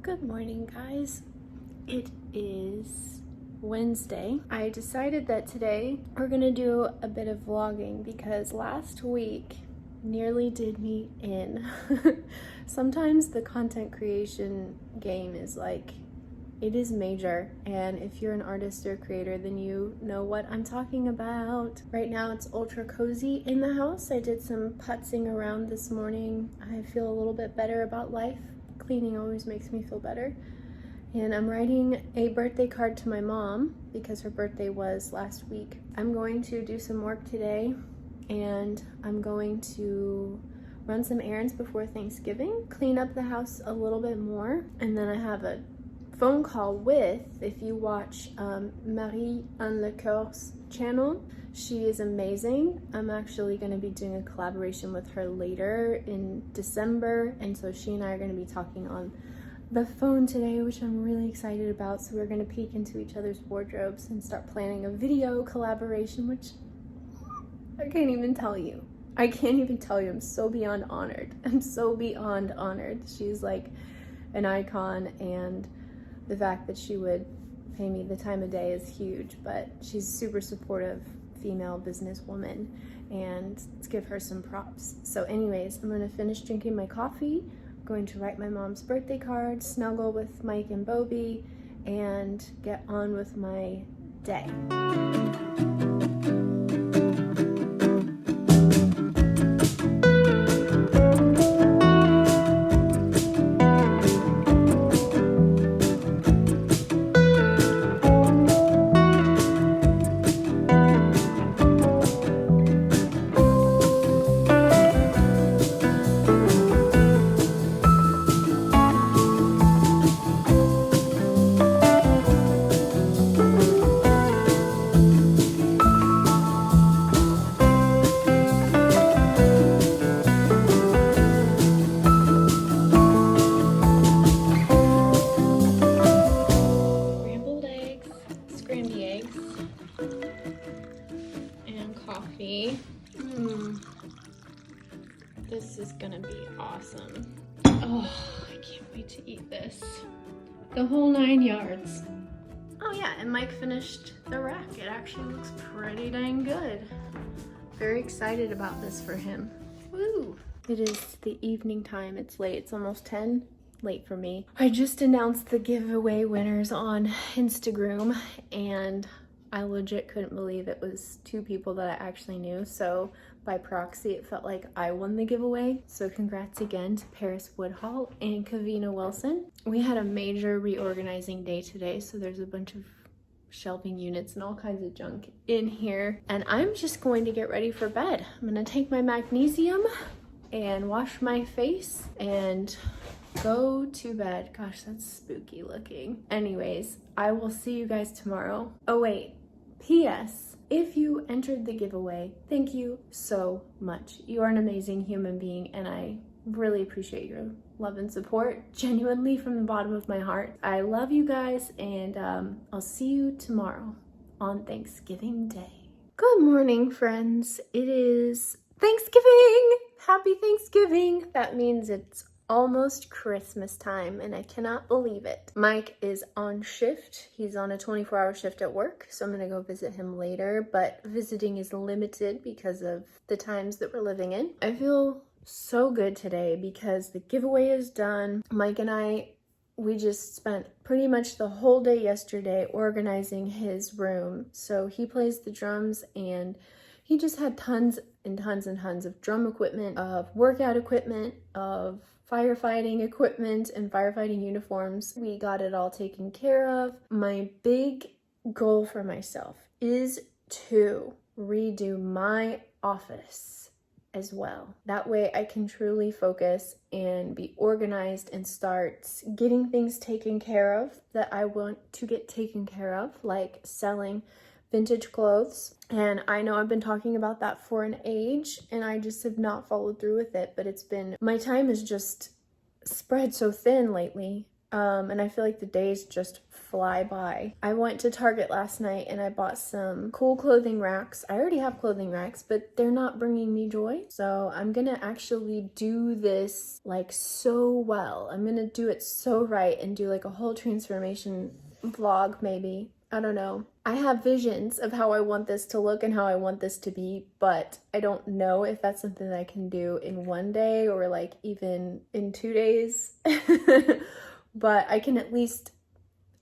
Good morning, guys. It is Wednesday. I decided that today we're gonna do a bit of vlogging because last week nearly did me in. Sometimes the content creation game is like, it is major, and if you're an artist or creator, then you know what I'm talking about. Right now it's ultra cozy in the house. I did some putzing around this morning. I feel a little bit better about life. Cleaning always makes me feel better. And I'm writing a birthday card to my mom because her birthday was last week. I'm going to do some work today, and I'm going to run some errands before Thanksgiving, clean up the house a little bit more, and then I have a phone call with, if you watch Marie Anne Lecoeur's channel, she is amazing. I'm actually going to be doing a collaboration with her later in December, and so she and I are going to be talking on the phone today, which I'm really excited about. So we're going to peek into each other's wardrobes and start planning a video collaboration, which I can't even tell you. I'm so beyond honored. I'm so beyond honored. She's like an icon, and the fact that she would pay me the time of day is huge, but she's super supportive female businesswoman, and let's give her some props. So anyways, I'm gonna finish drinking my coffee, I'm going to write my mom's birthday card, snuggle with Mike and Bobby, and get on with my day. This is gonna be awesome. Oh, I can't wait to eat this. The whole 9 yards. Oh yeah, and Mike finished the rack. It actually looks pretty dang good. Very excited about this for him. Woo! It is the evening time. It's late. It's almost 10. Late for me. I just announced the giveaway winners on Instagram, and I legit couldn't believe it was 2 people that I actually knew. So by proxy, it felt like I won the giveaway. So congrats again to Paris Woodhall and Kavina Wilson. We had a major reorganizing day today, so there's a bunch of shelving units and all kinds of junk in here. And I'm just going to get ready for bed. I'm gonna take my magnesium and wash my face and go to bed. Gosh, that's spooky looking. Anyways, I will see you guys tomorrow. Oh wait, P.S. If you entered the giveaway, thank you so much. You are an amazing human being, and I really appreciate your love and support, genuinely from the bottom of my heart. I love you guys, and I'll see you tomorrow on Thanksgiving Day. Good morning, friends. It is Thanksgiving. Happy Thanksgiving. That means it's almost Christmas time, and I cannot believe it. Mike is on shift. He's on a 24-hour shift at work, so I'm gonna go visit him later, but visiting is limited because of the times that we're living in. I feel so good today because the giveaway is done. Mike and we just spent pretty much the whole day yesterday organizing his room. So he plays the drums, and he just had tons and tons and tons of drum equipment, of workout equipment, of firefighting equipment and firefighting uniforms. We got it all taken care of. My big goal for myself is to redo my office as well. That way I can truly focus and be organized and start getting things taken care of that I want to get taken care of, like selling vintage clothes. And I know I've been talking about that for an age, and I just have not followed through with it, but my time is just spread so thin lately. And I feel like the days just fly by. I went to Target last night and I bought some cool clothing racks. I already have clothing racks, but they're not bringing me joy. So I'm gonna actually do this like so well. I'm gonna do it so right and do like a whole transformation vlog maybe. I don't know. I have visions of how I want this to look and how I want this to be, but I don't know if that's something that I can do in one day or like even in 2 days. But I can at least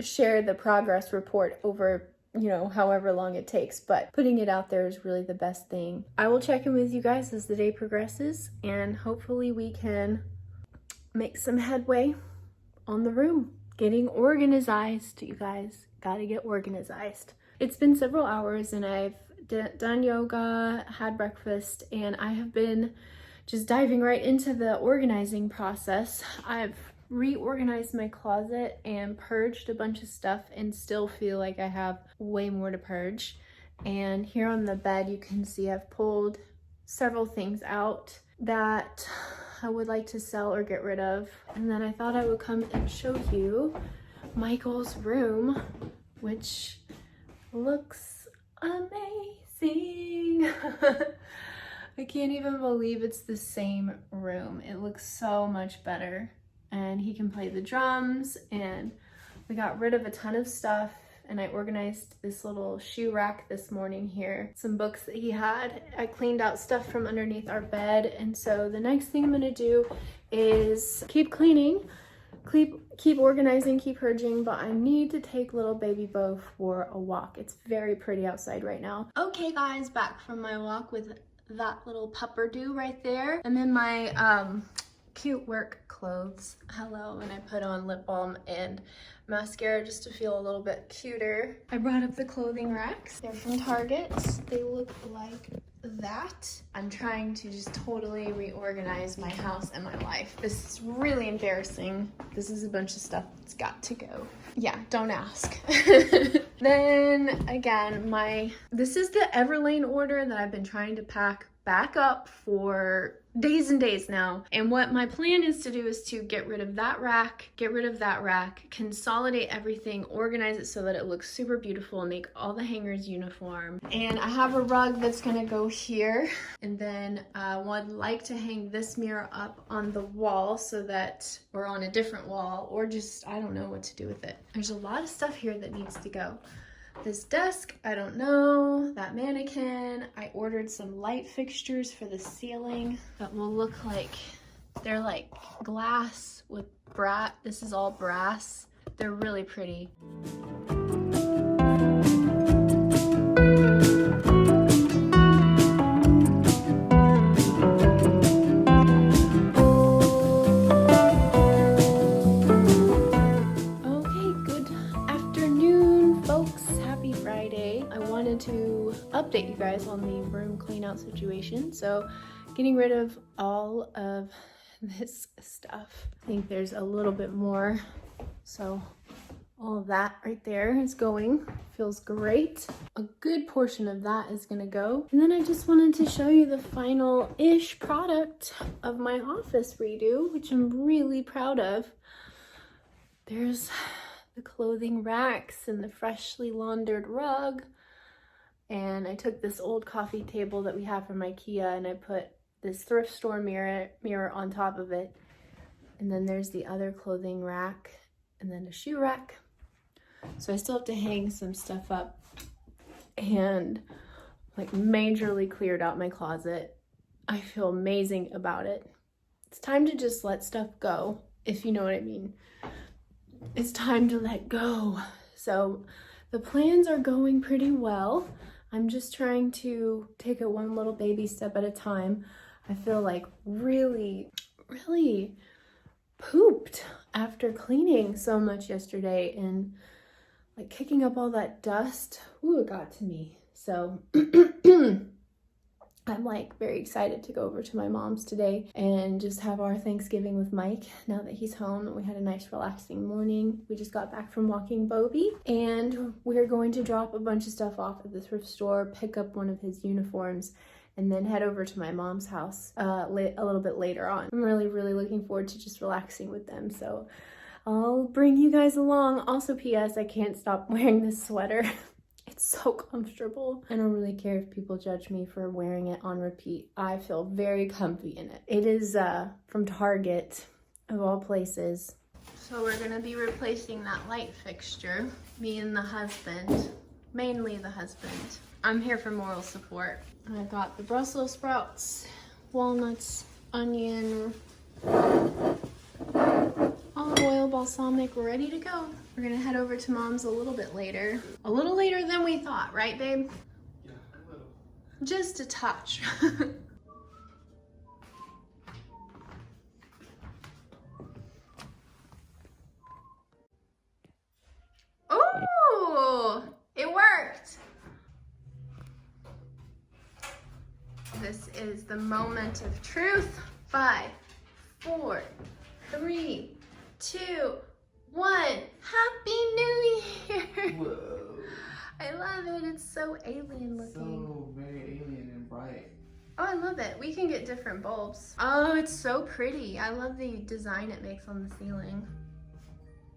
share the progress report over, you know, however long it takes. But putting it out there is really the best thing. I will check in with you guys as the day progresses, and hopefully we can make some headway on the room. Getting organized, you guys. Gotta get organized. It's been several hours and I've done yoga, had breakfast, and I have been just diving right into the organizing process. I've reorganized my closet and purged a bunch of stuff and still feel like I have way more to purge. And here on the bed you can see I've pulled several things out that I would like to sell or get rid of. And then I thought I would come and show you Michael's room, which looks amazing. I can't even believe it's the same room. It looks so much better. And he can play the drums, and we got rid of a ton of stuff, and I organized this little shoe rack this morning here. Some books that he had. I cleaned out stuff from underneath our bed, and so the next thing I'm gonna do is keep cleaning, keep organizing, keep purging, but I need to take little baby Bo for a walk. It's very pretty outside right now. Okay guys, back from my walk with that little pupper-doo right there. I'm in my cute work clothes. Hello, and I put on lip balm and mascara just to feel a little bit cuter. I brought up the clothing racks. They're from Target. They look like that. I'm trying to just totally reorganize my house and my life. This is really embarrassing. This is a bunch of stuff that's got to go. Yeah, don't ask. Then again, this is the Everlane order that I've been trying to pack back up for days and days now. And what my plan is to do is to get rid of that rack, consolidate everything, organize it so that it looks super beautiful, and make all the hangers uniform. And I have a rug that's gonna go here. And then I would like to hang this mirror up on the wall so that, or on a different wall, or just, I don't know what to do with it. There's a lot of stuff here that needs to go. This desk, I don't know. That mannequin. I ordered some light fixtures for the ceiling that will look like, they're like glass with brass. This is all brass. They're really pretty. To update you guys on the room clean out situation. So getting rid of all of this stuff. I think there's a little bit more. So all of that right there is going. Feels great. A good portion of that is gonna go. And then I just wanted to show you the final-ish product of my office redo, which I'm really proud of. There's the clothing racks and the freshly laundered rug. And I took this old coffee table that we have from IKEA and I put this thrift store mirror on top of it. And then there's the other clothing rack and then a shoe rack. So I still have to hang some stuff up, and like majorly cleared out my closet. I feel amazing about it. It's time to just let stuff go, if you know what I mean. It's time to let go. So the plans are going pretty well. I'm just trying to take it one little baby step at a time. I feel like really pooped after cleaning so much yesterday and like kicking up all that dust. Ooh, it got to me. So I'm like very excited to go over to my mom's today and just have our Thanksgiving with Mike now that he's home. We had a nice relaxing morning. We just got back from walking Bobby, and we're going to drop a bunch of stuff off at the thrift store, pick up one of his uniforms, and then head over to my mom's house a little bit later on. I'm really looking forward to just relaxing with them. So I'll bring you guys along. Also, P.S. I can't stop wearing this sweater. It's so comfortable. I don't really care if people judge me for wearing it on repeat. I feel very comfy in it. It is from Target, of all places. So we're gonna be replacing that light fixture. Me and the husband, mainly the husband. I'm here for moral support. I got the Brussels sprouts, walnuts, onion, olive oil, balsamic, we're ready to go. We're gonna head over to Mom's a little bit later. A little later than we thought, right, babe? Yeah, a little. Just a touch. Oh, it worked. This is the moment of truth. 5, 4, 3, 2, 1. Happy New Year! Whoa. I love it. It's so alien looking. So very alien and bright. Oh, I love it. We can get different bulbs. Oh, it's so pretty. I love the design it makes on the ceiling.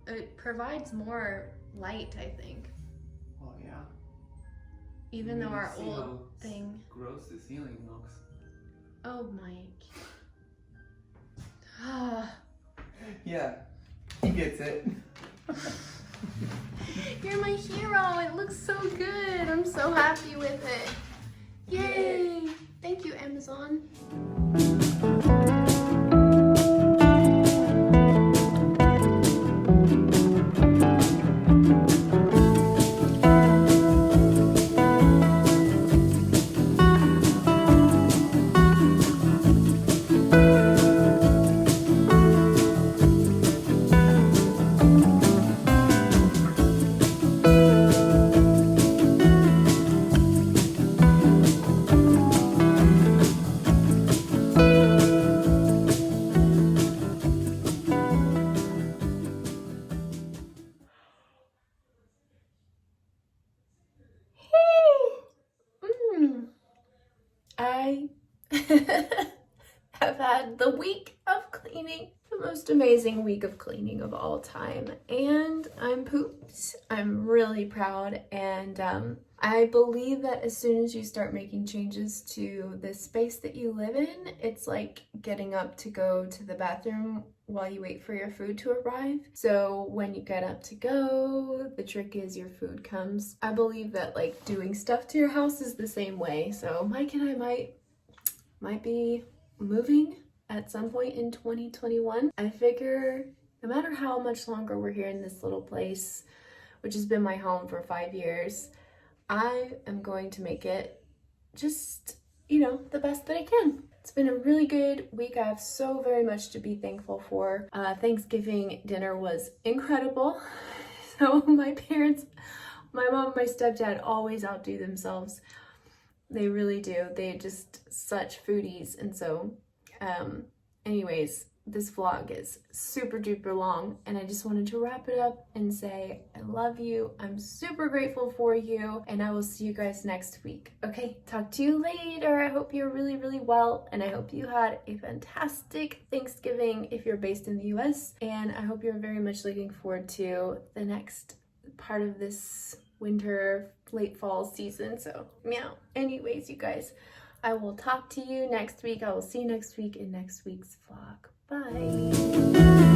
It provides more light, I think. Oh yeah. Even though our See old how thing. gross the ceiling looks. Oh, Mike. Ah. Yeah, he gets it. You're my hero. It looks so good. I'm so happy with it. Yay. Thank you, Amazon. I have had the week of cleaning, the most amazing week of cleaning of all time, and I'm pooped. I'm really proud, and I believe that as soon as you start making changes to the space that you live in, it's like getting up to go to the bathroom while you wait for your food to arrive. So when you get up to go, the trick is your food comes. I believe that like doing stuff to your house is the same way. So Mike and I might be moving at some point in 2021. I figure no matter how much longer we're here in this little place, which has been my home for 5 years, I am going to make it just, the best that I can. It's been a really good week. I have so very much to be thankful for. Thanksgiving dinner was incredible. So my parents, my mom and my stepdad always outdo themselves. They really do. They're just such foodies. And so, anyways, this vlog is super duper long, and I just wanted to wrap it up and say I love you. I'm super grateful for you, and I will see you guys next week. Okay, talk to you later. I hope you're really, really well, and I hope you had a fantastic Thanksgiving if you're based in the US, and I hope you're very much looking forward to the next part of this winter, late fall season. So, meow. Anyways, you guys, I will talk to you next week. I will see you next week in next week's vlog. Bye.